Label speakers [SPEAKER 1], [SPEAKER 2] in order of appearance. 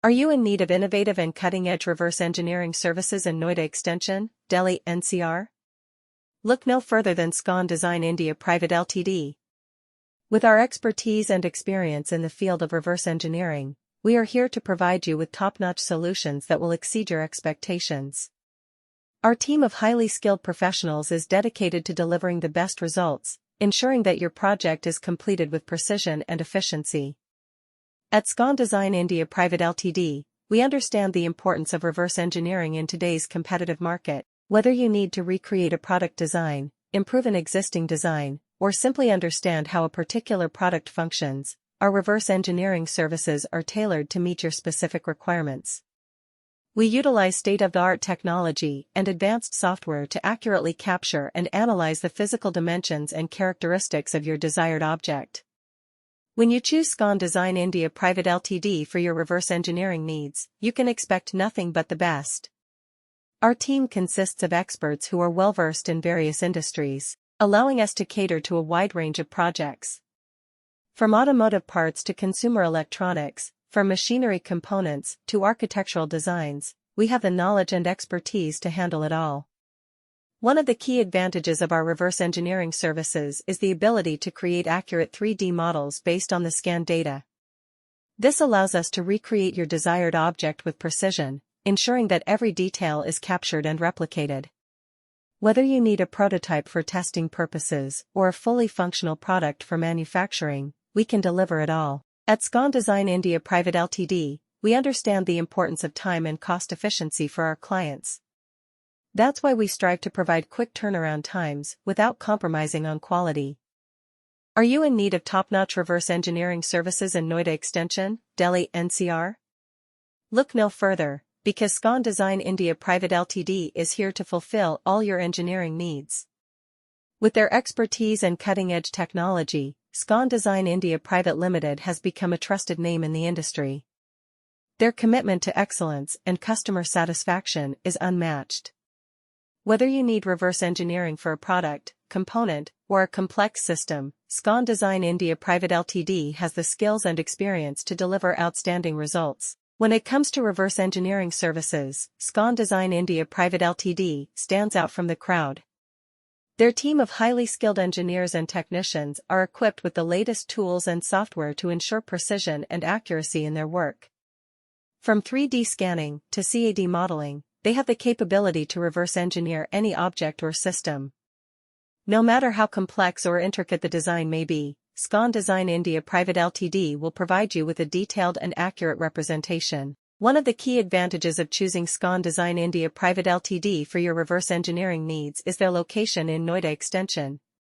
[SPEAKER 1] Are you in need of innovative and cutting-edge reverse engineering services in Noida Extension, Delhi NCR? Look no further than Scon Design India Pvt Ltd. With our expertise and experience in the field of reverse engineering, we are here to provide you with top-notch solutions that will exceed your expectations. Our team of highly skilled professionals is dedicated to delivering the best results, ensuring that your project is completed with precision and efficiency. At Scon Design India Pvt Ltd, we understand the importance of reverse engineering in today's competitive market. Whether you need to recreate a product design, improve an existing design, or simply understand how a particular product functions, our reverse engineering services are tailored to meet your specific requirements. We utilize state-of-the-art technology and advanced software to accurately capture and analyze the physical dimensions and characteristics of your desired object. When you choose Scon Design India Pvt Ltd for your reverse engineering needs, you can expect nothing but the best. Our team consists of experts who are well-versed in various industries, allowing us to cater to a wide range of projects. From automotive parts to consumer electronics, from machinery components to architectural designs, we have the knowledge and expertise to handle it all. One of the key advantages of our reverse engineering services is the ability to create accurate 3D models based on the scanned data. This allows us to recreate your desired object with precision, ensuring that every detail is captured and replicated. Whether you need a prototype for testing purposes or a fully functional product for manufacturing, we can deliver it all. At Scon Design India Pvt Ltd, we understand the importance of time and cost efficiency for our clients. That's why we strive to provide quick turnaround times without compromising on quality. Are you in need of top-notch reverse engineering services in Noida Extension, Delhi NCR? Look no further, because Scon Design India Pvt Ltd is here to fulfill all your engineering needs. With their expertise and cutting-edge technology, Scon Design India Pvt Ltd has become a trusted name in the industry. Their commitment to excellence and customer satisfaction is unmatched. Whether you need reverse engineering for a product, component, or a complex system, Scon Design India Pvt Ltd has the skills and experience to deliver outstanding results. When it comes to reverse engineering services, Scon Design India Pvt Ltd stands out from the crowd. Their team of highly skilled engineers and technicians are equipped with the latest tools and software to ensure precision and accuracy in their work. From 3D scanning to CAD modeling, they have the capability to reverse engineer any object or system. No matter how complex or intricate the design may be, Scon Design India Pvt Ltd will provide you with a detailed and accurate representation. One of the key advantages of choosing Scon Design India Pvt Ltd for your reverse engineering needs is their location in Noida Extension,